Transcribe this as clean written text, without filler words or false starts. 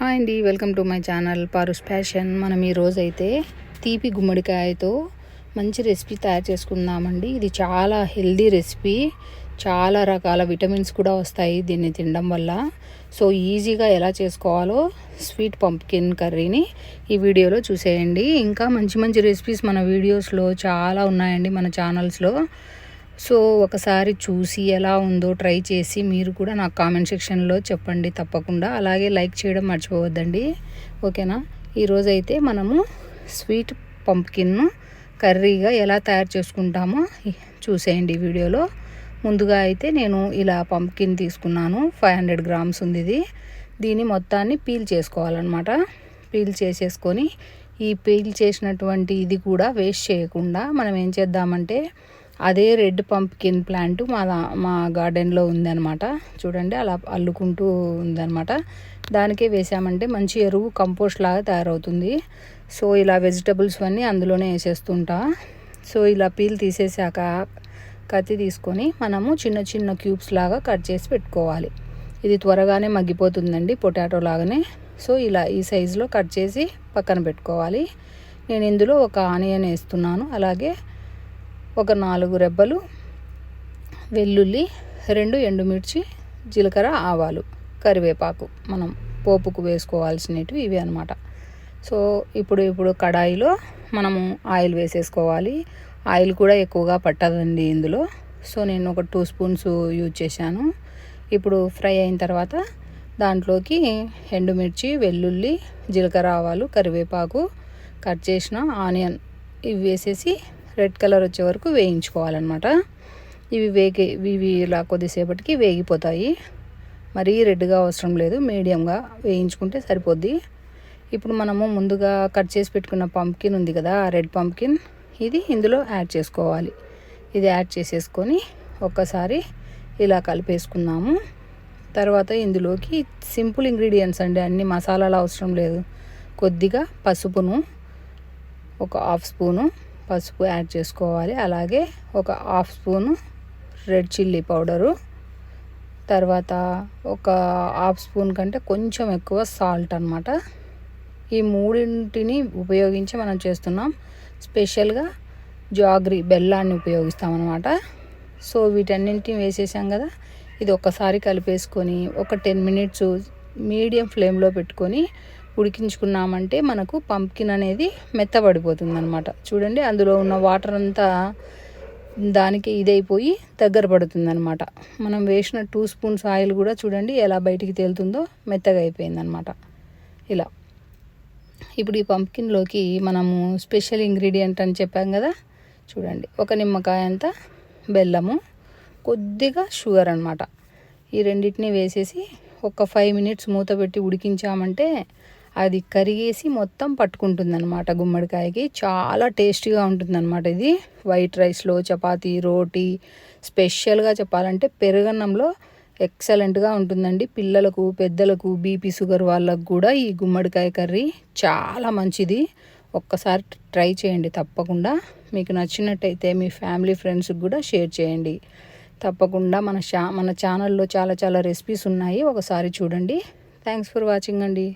Hi అండి, welcome to my channel Paru's fashion. మనం ఈరోజైతే తీపి గుమ్మడికాయతో మంచి రెసిపీ తయారు చేసుకుందామండి. ఇది చాలా హెల్దీ రెసిపీ, చాలా రకాల విటమిన్స్ కూడా వస్తాయి దీన్ని తినడం వల్ల. సో ఈజీగా ఎలా చేసుకోవాలో స్వీట్ పంప్కిన్ కర్రీని ఈ వీడియోలో చూసేయండి. ఇంకా మంచి మంచి రెసిపీస్ మన వీడియోస్లో చాలా ఉన్నాయండి మన ఛానల్స్లో. సో ఒకసారి చూసి ఎలా ఉందో ట్రై చేసి మీరు కూడా నాకు కామెంట్ సెక్షన్లో చెప్పండి తప్పకుండా. అలాగే లైక్ చేయడం మర్చిపోవద్దండి, ఓకేనా. ఈరోజైతే మనము స్వీట్ పంప్కిన్ను కర్రీగా ఎలా తయారు చేసుకుంటామో చూసేయండి వీడియోలో. ముందుగా అయితే నేను ఇలా పంప్కిన్ తీసుకున్నాను, 500 గ్రామ్స్ ఉంది ఇది. దీన్ని మొత్తాన్ని పీల్ చేసుకోవాలన్నమాట. పీల్ చేసేసుకొని ఈ పీల్ చేసినటువంటి ఇది కూడా వేస్ట్ చేయకుండా మనం ఏం చేద్దామంటే, అదే రెడ్ పంప్కిన్ ప్లాంట్ మా గార్డెన్లో ఉందన్నమాట. చూడండి అలా అల్లుకుంటూ ఉందన్నమాట. దానికే వేసామంటే మంచి ఎరువు కంపోస్ట్ లాగా తయారవుతుంది. సో ఇలా వెజిటబుల్స్ అన్నీ అందులోనే వేసేస్తుంటా. సో ఇలా పీల్ తీసేసాక కత్తి తీసుకొని మనము చిన్న చిన్న క్యూబ్స్ లాగా కట్ చేసి పెట్టుకోవాలి. ఇది త్వరగానే మగ్గిపోతుందండి, పొటాటో లాగానే. సో ఇలా ఈ సైజులో కట్ చేసి పక్కన పెట్టుకోవాలి. నేను ఇందులో ఒక ఆనియన్ వేస్తున్నాను, అలాగే ఒక 4 రెబ్బలు వెల్లుల్లి, 2 ఎండుమిర్చి, జీలకర్ర, ఆవాలు, కరివేపాకు మనం పోపుకు వేసుకోవాల్సినవి ఇవి అనమాట. సో ఇప్పుడు కడాయిలో మనము ఆయిల్ వేసేసుకోవాలి. ఆయిల్ కూడా ఎక్కువగా పట్టదండి ఇందులో. సో నేను ఒక 2 స్పూన్స్ యూజ్ చేశాను. ఇప్పుడు ఫ్రై అయిన తర్వాత దాంట్లోకి ఎండుమిర్చి, వెల్లుల్లి, జీలకర్ర, ఆవాలు, కరివేపాకు, కట్ చేసిన ఆనియన్ ఇవి వేసేసి రెడ్ కలర్ వచ్చే వరకు వేయించుకోవాలన్నమాట. ఇవి ఇలా కొద్దిసేపటికి వేగిపోతాయి. మరీ రెడ్గా అవసరం లేదు, మీడియంగా వేయించుకుంటే సరిపోద్ది. ఇప్పుడు మనము ముందుగా కట్ చేసి పెట్టుకున్న పంప్కిన్ ఉంది కదా, రెడ్ పంప్కిన్, ఇది ఇందులో యాడ్ చేసుకోవాలి. ఇది యాడ్ చేసేసుకొని ఒక్కసారి ఇలా కలిపేసుకుందాము. తర్వాత ఇందులోకి సింపుల్ ఇంగ్రీడియంట్స్ అండి, అన్ని మసాలాలు అవసరం లేదు. కొద్దిగా పసుపును, ఒక 1/2 స్పూను పసుపు యాడ్ చేసుకోవాలి. అలాగే ఒక 1/2 స్పూను రెడ్ చిల్లీ పౌడరు, తర్వాత ఒక 1/2 స్పూన్ కంటే కొంచెం ఎక్కువ సాల్ట్ అన్నమాట. ఈ మూడింటిని ఉపయోగించి మనం చేస్తున్నాం. స్పెషల్గా జాగ్రీ బెల్లాన్ని ఉపయోగిస్తాం అన్నమాట. సో వీటన్నింటిని వేసేసాం కదా, ఇది ఒక్కసారి కలిపేసుకొని ఒక 10 మినిట్స్ మీడియం ఫ్లేమ్లో పెట్టుకొని ఉడికించుకున్నామంటే మనకు పంప్కిన్ అనేది మెత్తబడిపోతుంది అనమాట. చూడండి అందులో ఉన్న వాటర్ అంతా దానికి ఇదైపోయి దగ్గర పడుతుంది అనమాట. మనం వేసిన 2 స్పూన్స్ ఆయిల్ కూడా చూడండి ఎలా బయటికి తేలుతుందో, మెత్తగా అయిపోయిందనమాట ఇలా. ఇప్పుడు ఈ పంప్కిన్లోకి మనము స్పెషల్ ఇంగ్రీడియంట్ అని చెప్పాం కదా, చూడండి ఒక నిమ్మకాయ అంత బెల్లము, కొద్దిగా షుగర్ అనమాట. ఈ రెండింటిని వేసేసి ఒక 5 మినిట్స్ మూత పెట్టి ఉడికించామంటే అది కరిగేసి మొత్తం పట్టుకుంటుందన్నమాట గుమ్మడికాయకి. చాలా టేస్టీగా ఉంటుందన్నమాట ఇది. వైట్ రైస్లో, చపాతీ, రోటీ, స్పెషల్గా చెప్పాలంటే పెరుగన్నంలో ఎక్సలెంట్గా ఉంటుందండి. పిల్లలకు, పెద్దలకు, బీపీ షుగర్ వాళ్ళకు కూడా ఈ గుమ్మడికాయ కర్రీ చాలా మంచిది. ఒక్కసారి ట్రై చేయండి తప్పకుండా. మీకు నచ్చినట్టయితే మీ ఫ్యామిలీ ఫ్రెండ్స్కి కూడా షేర్ చేయండి తప్పకుండా. మన ఛానల్లో చాలా రెసిపీస్ ఉన్నాయి, ఒకసారి చూడండి. థ్యాంక్స్ ఫర్ వాచింగ్ అండి.